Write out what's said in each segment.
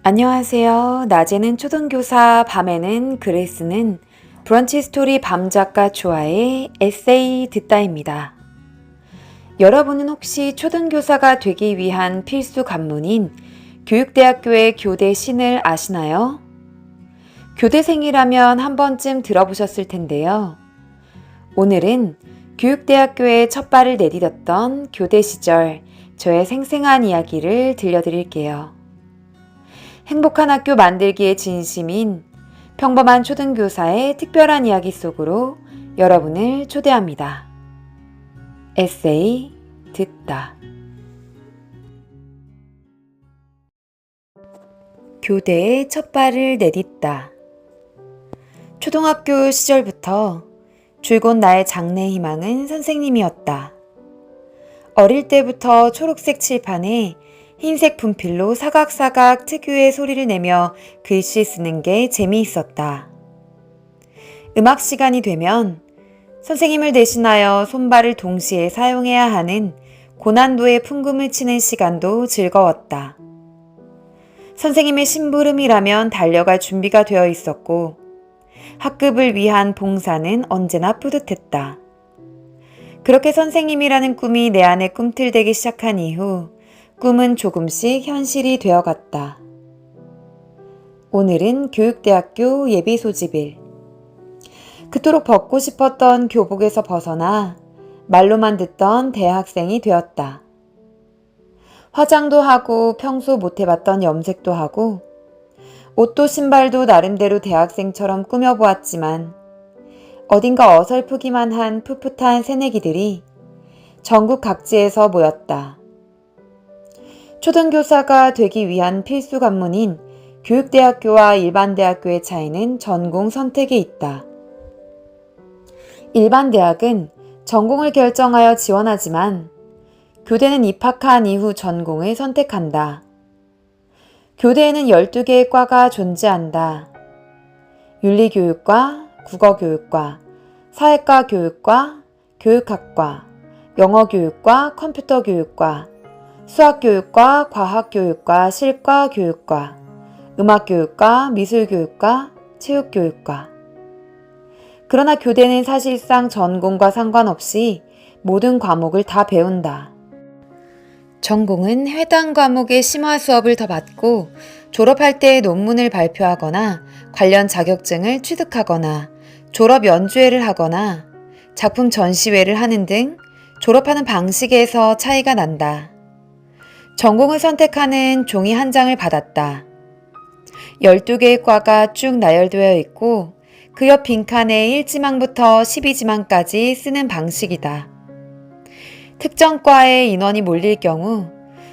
안녕하세요. 낮에는 초등교사, 밤에는 글을 쓰는 브런치 스토리 밤작가 조아의 에세이 듣다입니다. 여러분은 혹시 초등교사가 되기 위한 필수 관문인 교육대학교의 교대 신을 아시나요? 교대생이라면 한 번쯤 들어보셨을 텐데요. 오늘은 교육대학교에 첫 발을 내디뎠던 교대 시절 저의 생생한 이야기를 들려드릴게요. 행복한 학교 만들기의 진심인 평범한 초등교사의 특별한 이야기 속으로 여러분을 초대합니다. 에세이 듣다. 교대에 첫 발을 내딛다. 초등학교 시절부터 줄곧 나의 장래 희망은 선생님이었다. 어릴 때부터 초록색 칠판에 흰색 분필로 사각사각 특유의 소리를 내며 글씨 쓰는 게 재미있었다. 음악 시간이 되면 선생님을 대신하여 손발을 동시에 사용해야 하는 고난도의 풍금을 치는 시간도 즐거웠다. 선생님의 심부름이라면 달려갈 준비가 되어 있었고 학급을 위한 봉사는 언제나 뿌듯했다. 그렇게 선생님이라는 꿈이 내 안에 꿈틀대기 시작한 이후 꿈은 조금씩 현실이 되어갔다. 오늘은 교육대학교 예비소집일. 그토록 벗고 싶었던 교복에서 벗어나 말로만 듣던 대학생이 되었다. 화장도 하고 평소 못해봤던 염색도 하고 옷도 신발도 나름대로 대학생처럼 꾸며보았지만 어딘가 어설프기만 한 풋풋한 새내기들이 전국 각지에서 모였다. 초등교사가 되기 위한 필수 관문인 교육대학교와 일반대학교의 차이는 전공 선택에 있다. 일반대학은 전공을 결정하여 지원하지만 교대는 입학한 이후 전공을 선택한다. 교대에는 12개의 과가 존재한다. 윤리교육과, 국어교육과, 사회과 교육과, 교육학과, 영어교육과, 컴퓨터교육과, 수학교육과, 과학교육과, 실과교육과, 음악교육과, 미술교육과, 체육교육과. 그러나 교대는 사실상 전공과 상관없이 모든 과목을 다 배운다. 전공은 해당 과목의 심화 수업을 더 받고 졸업할 때 논문을 발표하거나 관련 자격증을 취득하거나 졸업 연주회를 하거나 작품 전시회를 하는 등 졸업하는 방식에서 차이가 난다. 전공을 선택하는 종이 한 장을 받았다. 12개의 과가 쭉 나열되어 있고 그 옆 빈칸에 1지망부터 12지망까지 쓰는 방식이다. 특정 과에 인원이 몰릴 경우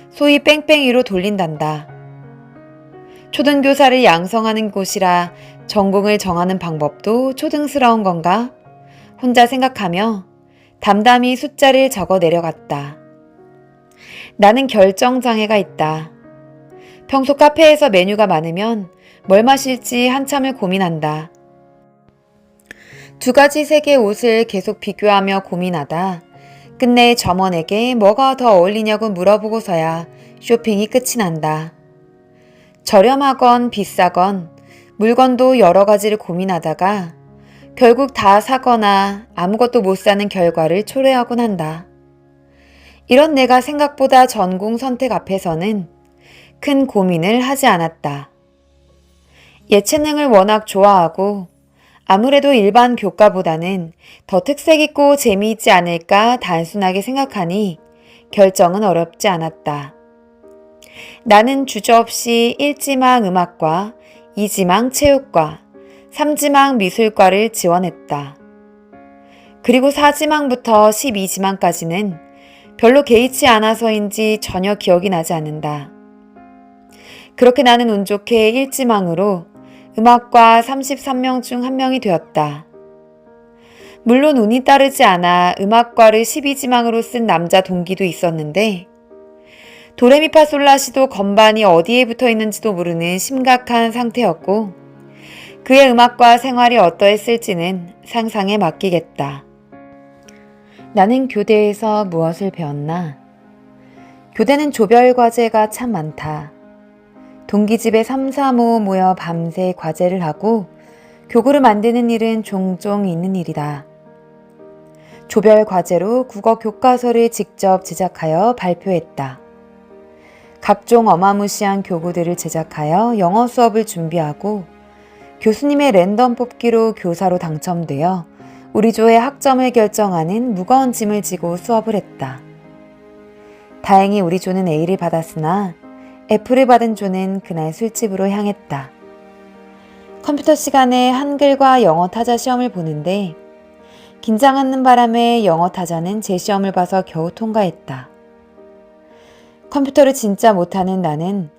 소위 뺑뺑이로 돌린단다. 초등교사를 양성하는 곳이라 전공을 정하는 방법도 초등스러운 건가? 혼자 생각하며 담담히 숫자를 적어 내려갔다. 나는 결정장애가 있다. 평소 카페에서 메뉴가 많으면 뭘 마실지 한참을 고민한다. 2가지 색의 옷을 계속 비교하며 고민하다 끝내 점원에게 뭐가 더 어울리냐고 물어보고서야 쇼핑이 끝이 난다. 저렴하건 비싸건 물건도 여러 가지를 고민하다가 결국 다 사거나 아무것도 못 사는 결과를 초래하곤 한다. 이런 내가 생각보다 전공 선택 앞에서는 큰 고민을 하지 않았다. 예체능을 워낙 좋아하고 아무래도 일반 교과보다는 더 특색 있고 재미있지 않을까 단순하게 생각하니 결정은 어렵지 않았다. 나는 주저없이 1지망 음악과, 2지망 체육과, 3지망 미술과를 지원했다. 그리고 4지망부터 12지망까지는 별로 개의치 않아서인지 전혀 기억이 나지 않는다. 그렇게 나는 운 좋게 1지망으로 음악과 33명 중 한 명이 되었다. 물론 운이 따르지 않아 음악과를 12지망으로 쓴 남자 동기도 있었는데 도레미파솔라시도 건반이 어디에 붙어 있는지도 모르는 심각한 상태였고 그의 음악과 생활이 어떠했을지는 상상에 맡기겠다. 나는 교대에서 무엇을 배웠나? 교대는 조별 과제가 참 많다. 동기 집에 3, 4모 모여 밤새 과제를 하고 교구를 만드는 일은 종종 있는 일이다. 조별 과제로 국어 교과서를 직접 제작하여 발표했다. 각종 어마무시한 교구들을 제작하여 영어 수업을 준비하고 교수님의 랜덤 뽑기로 교사로 당첨되어 우리 조의 학점을 결정하는 무거운 짐을 지고 수업을 했다. 다행히 우리 조는 A를 받았으나 F를 받은 조는 그날 술집으로 향했다. 컴퓨터 시간에 한글과 영어 타자 시험을 보는데 긴장하는 바람에 영어 타자는 제 시험을 봐서 겨우 통과했다. 컴퓨터를 진짜 못하는 나는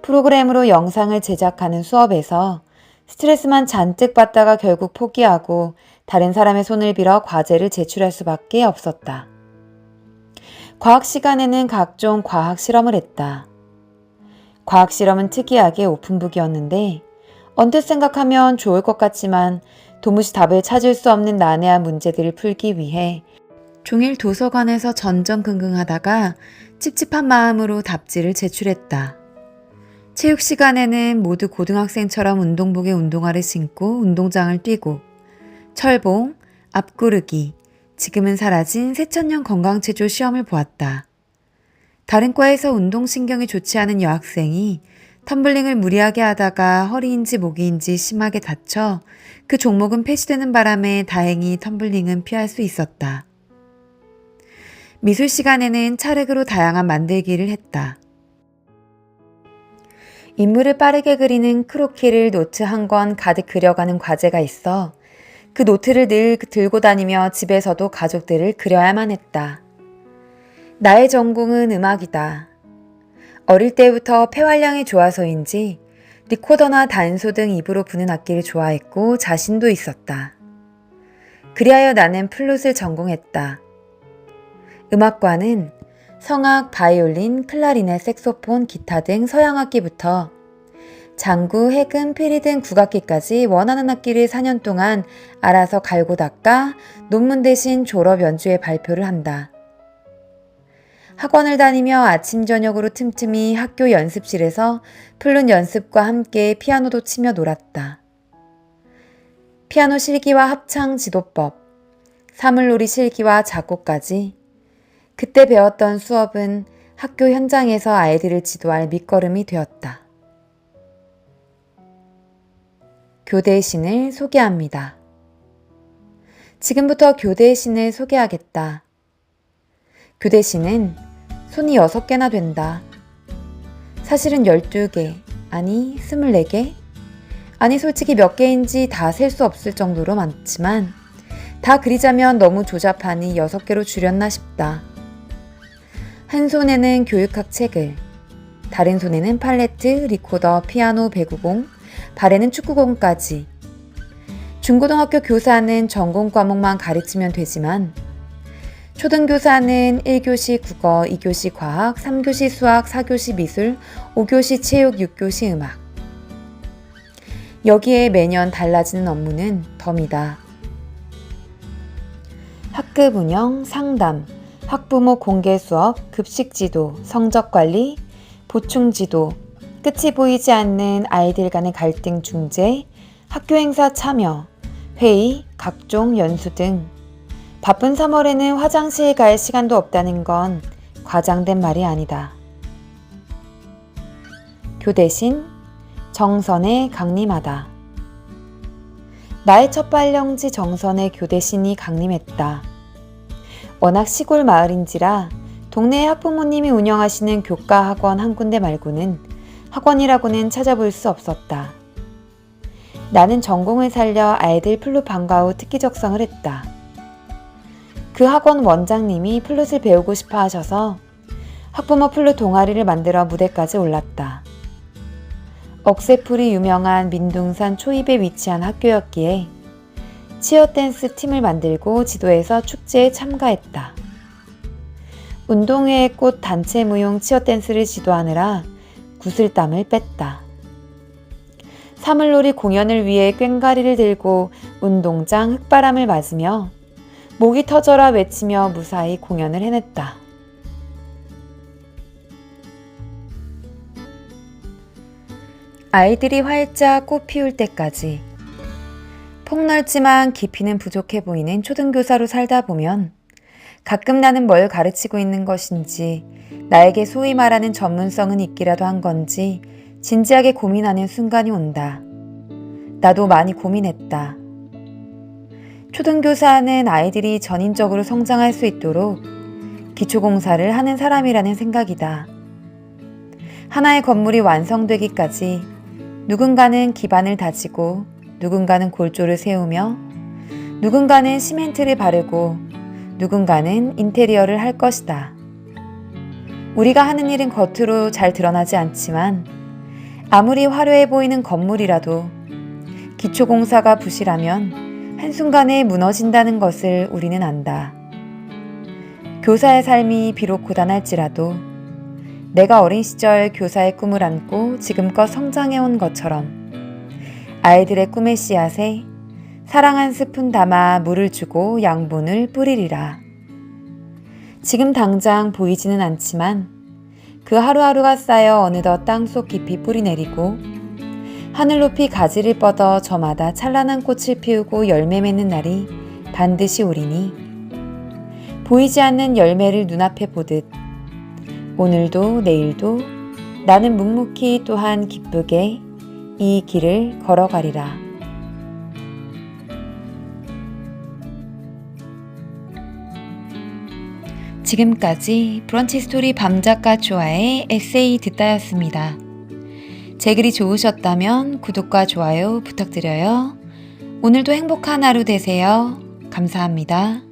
프로그램으로 영상을 제작하는 수업에서 스트레스만 잔뜩 받다가 결국 포기하고 다른 사람의 손을 빌어 과제를 제출할 수밖에 없었다. 과학 시간에는 각종 과학 실험을 했다. 과학 실험은 특이하게 오픈북이었는데 언뜻 생각하면 좋을 것 같지만 도무지 답을 찾을 수 없는 난해한 문제들을 풀기 위해 종일 도서관에서 전전긍긍하다가 찝찝한 마음으로 답지를 제출했다. 체육 시간에는 모두 고등학생처럼 운동복에 운동화를 신고 운동장을 뛰고 철봉, 앞구르기, 지금은 사라진 새천년 건강체조 시험을 보았다. 다른 과에서 운동신경이 좋지 않은 여학생이 텀블링을 무리하게 하다가 허리인지 목이인지 심하게 다쳐 그 종목은 폐지되는 바람에 다행히 텀블링은 피할 수 있었다. 미술 시간에는 찰흙으로 다양한 만들기를 했다. 인물을 빠르게 그리는 크로키를 노트 한 권 가득 그려가는 과제가 있어 그 노트를 늘 들고 다니며 집에서도 가족들을 그려야만 했다. 나의 전공은 음악이다. 어릴 때부터 폐활량이 좋아서인지 리코더나 단소 등 입으로 부는 악기를 좋아했고 자신도 있었다. 그리하여 나는 플룻을 전공했다. 음악과는 성악, 바이올린, 클라리넷, 색소폰, 기타 등 서양악기부터 장구, 해금, 피리 등 국악기까지 원하는 악기를 4년 동안 알아서 갈고 닦아 논문 대신 졸업 연주회 발표를 한다. 학원을 다니며 아침 저녁으로 틈틈이 학교 연습실에서 플룻 연습과 함께 피아노도 치며 놀았다. 피아노 실기와 합창 지도법, 사물놀이 실기와 작곡까지 그때 배웠던 수업은 학교 현장에서 아이들을 지도할 밑거름이 되었다. 교대의 신을 소개합니다. 지금부터 교대의 신을 소개하겠다. 교대 신은 손이 6개나 된다. 사실은 12개, 아니 24개? 아니 솔직히 몇 개인지 다 셀 수 없을 정도로 많지만 다 그리자면 너무 조잡하니 6개로 줄였나 싶다. 한 손에는 교육학 책을, 다른 손에는 팔레트, 리코더, 피아노, 배구공, 발에는 축구공까지. 중고등학교 교사는 전공 과목만 가르치면 되지만 초등교사는 1교시 국어, 2교시 과학, 3교시 수학, 4교시 미술, 5교시 체육, 6교시 음악. 여기에 매년 달라지는 업무는 덤이다. 학급 운영, 상담, 학부모 공개 수업, 급식 지도, 성적 관리, 보충 지도, 끝이 보이지 않는 아이들 간의 갈등 중재, 학교 행사 참여, 회의, 각종 연수 등 바쁜 3월에는 화장실 갈 시간도 없다는 건 과장된 말이 아니다. 교대신, 정선에 강림하다. 나의 첫 발령지 정선에 교대신이 강림했다. 워낙 시골 마을인지라 동네 학부모님이 운영하시는 교과 학원 한 군데 말고는 학원이라고는 찾아볼 수 없었다. 나는 전공을 살려 아이들 플룻 방과 후 특기 적성을 했다. 그 학원 원장님이 플룻을 배우고 싶어 하셔서 학부모 플룻 동아리를 만들어 무대까지 올랐다. 억새풀이 유명한 민둥산 초입에 위치한 학교였기에 치어댄스 팀을 만들고 지도해서 축제에 참가했다. 운동회의 꽃 단체 무용 치어댄스를 지도하느라 구슬땀을 뺐다. 사물놀이 공연을 위해 꽹과리를 들고 운동장 흙바람을 맞으며 목이 터져라 외치며 무사히 공연을 해냈다. 아이들이 활짝 꽃 피울 때까지. 폭넓지만 깊이는 부족해 보이는 초등교사로 살다 보면 가끔 나는 뭘 가르치고 있는 것인지, 나에게 소위 말하는 전문성은 있기라도 한 건지 진지하게 고민하는 순간이 온다. 나도 많이 고민했다. 초등교사는 아이들이 전인적으로 성장할 수 있도록 기초공사를 하는 사람이라는 생각이다. 하나의 건물이 완성되기까지 누군가는 기반을 다지고, 누군가는 골조를 세우며, 누군가는 시멘트를 바르고, 누군가는 인테리어를 할 것이다. 우리가 하는 일은 겉으로 잘 드러나지 않지만 아무리 화려해 보이는 건물이라도 기초공사가 부실하면 한순간에 무너진다는 것을 우리는 안다. 교사의 삶이 비록 고단할지라도 내가 어린 시절 교사의 꿈을 안고 지금껏 성장해온 것처럼 아이들의 꿈의 씨앗에 사랑 한 스푼 담아 물을 주고 양분을 뿌리리라. 지금 당장 보이지는 않지만 그 하루하루가 쌓여 어느덧 땅속 깊이 뿌리내리고 하늘 높이 가지를 뻗어 저마다 찬란한 꽃을 피우고 열매 맺는 날이 반드시 오리니, 보이지 않는 열매를 눈앞에 보듯 오늘도 내일도 나는 묵묵히 또한 기쁘게 이 길을 걸어가리라. 지금까지 브런치 스토리 밤작가 조아의 에세이 듣다였습니다. 제 글이 좋으셨다면 구독과 좋아요 부탁드려요. 오늘도 행복한 하루 되세요. 감사합니다.